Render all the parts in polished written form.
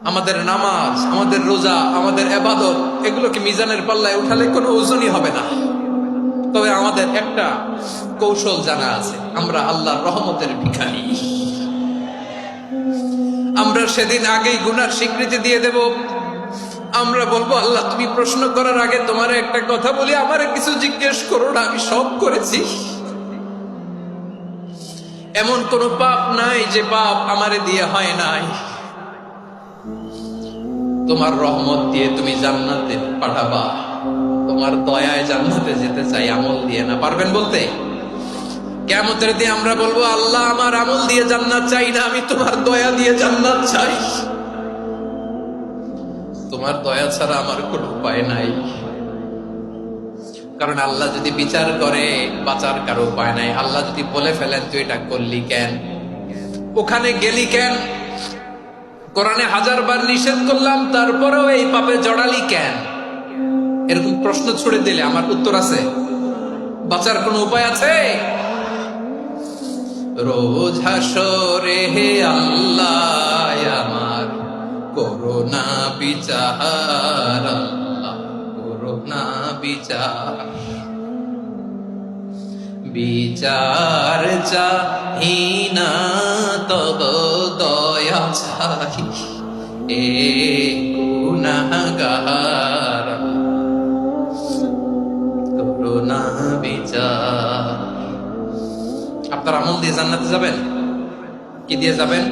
আমাদের নামাজ, আমাদের রোজা, আমাদের ইবাদত এগুলোকে মিজানের পাল্লায় উঠালে কোনো ওজনই হবে না। তবে আমাদের একটা কৌশল জানা আছে, আমরা আল্লাহর রহমতের ভিখারি। আমরা সেদিন আগেই গুনার স্বীকৃতি দিয়ে দেব। আমরা বলবো, আল্লাহ তুমি প্রশ্ন করার আগে তোমার একটা কথা বলি, আমারে কিছু জিজ্ঞেস করো না, আমি সব করেছি। এমন কোন পাপ নাই যে পাপ আমারে দিয়ে হয় নাই। তোমার রহমত দিয়ে তুমি জান্নাতে পাঠাবা, তোমার দয়ায় জান্নাতে যেতে চাই, আমল দিয়ে না। পারবেন বলতে? কিয়ামতের দিন আমরা বলবো, আল্লাহ আমার আমল দিয়ে জান্নাত চাই না, আমি তোমার দয়া দিয়ে জান্নাত চাই। তোমার দয়া ছাড়া আমার কোনো উপায় নাই। কারণ আল্লাহ যদি বিচার করে, বাঁচার কারো উপায় নাই। আল্লাহ যদি বলে ফেলেন তুই এটা করলি কেন, ওখানে গেলি কেন, কোরআনে 1000 বার নিষেধ করলাম তারপরেও এই পাপে জড়ালি কেন, এরকম প্রশ্ন ছুড়ে দিলে আমার উত্তর আছে? বাঁচার কোনো উপায় আছে? রোজ হাসরে হে আল্লাহ আমার করোনা বিচার, আল্লাহ করোনা বিচার। বিচার চাহি না তব দয়া চাহি, এ গুনাহগার করোনা বিচার। আপনার আমল দিয়ে জান্নাতে যাবেন? কি দিয়ে যাবেন?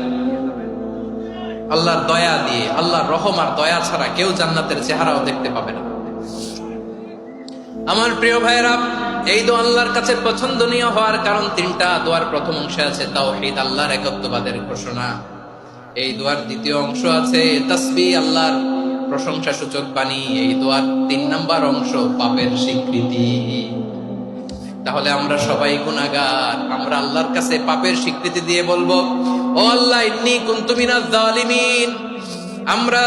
আল্লাহর দয়া দিয়ে। আল্লাহর রহম আর দয়া ছাড়া কেউ জান্নাতের চেহারাও দেখতে পাবে না। আমার প্রিয় ভাইয়েরা, এই দোয়া আল্লাহর কাছে পছন্দনীয় হওয়ার কারণ 3টা। দোয়ার প্রথম অংশে আছে তাওহীদ, আল্লাহর একত্ববাদের ঘোষণা। এই দোয়ার দ্বিতীয় অংশ আছে তাসবিহ, আল্লাহর প্রশংসা সূচক বাণী। এই দোয়ার 3 নাম্বার অংশ পাপের স্বীকৃতি। তাহলে আমরা সবাই গুনাহগার। আমরা আল্লাহর কাছে পাপের স্বীকৃতি দিয়ে বলবো, ও আল্লাহ ইন্নী কুনতু মিনাজ জালিমিন। আমরা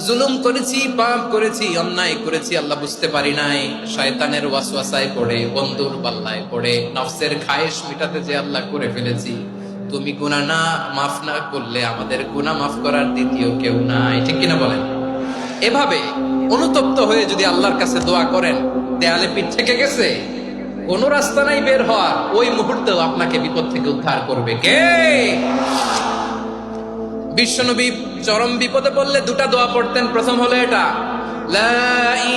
জুলুম করেছি, পাপ করেছি, অন্যায় করেছি, আল্লাহ বুঝতে পারি নাই। শয়তানের ওয়াসওয়াসায় পড়ে, বন্ধুর পাল্লায় পড়ে, নফসের খায়েশ মিটাতে যে আল্লাহ করে ফেলেছি। তুমি গুনাহ না মাফ না করলে আমাদের গুনাহ মাফ করার দ্বিতীয় কেউ নাই। ঠিক কিনা বলেন? এভাবে অনুতপ্ত হয়ে যদি আল্লাহর কাছে দোয়া করেন, দেয়ালে পিঠ থেকে গেছে, কোন রাস্তা নাই বের হওয়ার, ওই মুহূর্তেও আপনাকে বিপদ থেকে উদ্ধার করবে কে? বিশ্বনবী চরম বিপদে পড়লে 2টা দোয়া পড়তেন। প্রথম হলো এটা, লা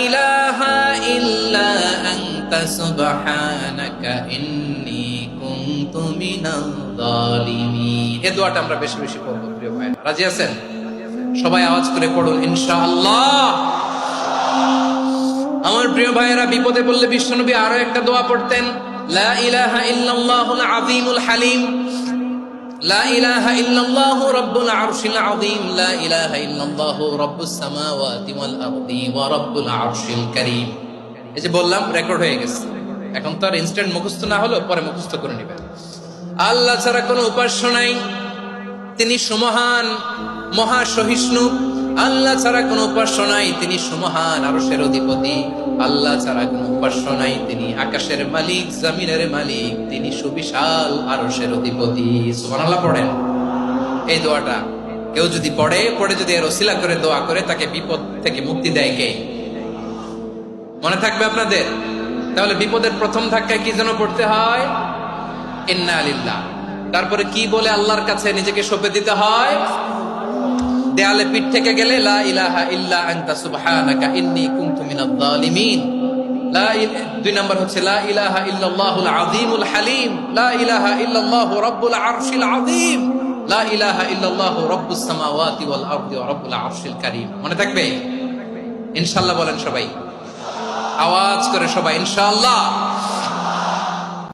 ইলাহা ইল্লা আনতা সুবহানাকা ইন্নী কুনতু মিনাজ জালিমিন। এই দোয়াটা আমরা বেশি বেশি পড়ব প্রিয় ভাই। রাজি আছেন? সবাই আওয়াজ করে পড়ুন ইনশাআল্লাহ। আমার প্রিয় ভাইয়েরা, বিপদে পড়লে বিশ্বনবী আরো একটা দোয়া পড়তেন, লা ইলাহা ইল্লাল্লাহুল আযীমুল হালিম, লা ইলাহা ইল্লাল্লাহু রাব্বুল আরশিল আযীম, লা ইলাহা ইল্লাল্লাহু রাব্বুস সামাওয়াতি ওয়াল আরদি ওয়া রাব্বুল আরশিল কারীম। এই যে বললাম, রেকর্ড হয়ে গেছে। এখন তো আর ইনস্ট্যান্ট মুখস্থ না হলো, পরে মুখস্থ করে নেবেন। আল্লাহ ছাড়া কোনো উপাস্য নাই, তিনি সুমহান, মহা সহিষ্ণু। আল্লাহ ছাড়া কোনো উপাস্য নাই, তিনি সুমহান, আরশের অধিপতি। আল্লাহ ছাড়া কোনো উপাস্য নাই, তিনি আকাশের মালিক, জমিনের মালিক, তিনি সুবিশাল, আরশের অধিপতি। সুবহানাল্লাহ পড়েন। এই দোয়াটা কেউ যদি পড়ে যদি এর ওসিলা করে দোয়া করে, তাকে বিপদ থেকে মুক্তি দেয় কে? মনে থাকবে আপনাদের? তাহলে বিপদের প্রথম ধাক্কায় কি যেন পড়তে হয়? ইন্না লিল্লাহ। তারপরে কি বলে আল্লাহর কাছে নিজেকে সঁপে দিতে হয়? দেয়ালে পিঠ থেকে গেলে, লা ইলাহা ইল্লা আনতা সুবহানাকা ইন্নী কুনতু মিনাজ জালিমিন। 2 নাম্বার হচ্ছে লা ইলাহা ইল্লাল্লাহুল আযীমুল হালিম, লা ইলাহা ইল্লাল্লাহু রাব্বুল আরশিল আযীম, লা ইলাহা ইল্লাল্লাহু রাব্বুস সামাওয়াতি ওয়াল আরদি ওয়া রাব্বুল আরশিল কারীম। মনে থাকবে? ইনশাআল্লাহ বলেন সবাই, আওয়াজ করে সবাই ইনশাআল্লাহ।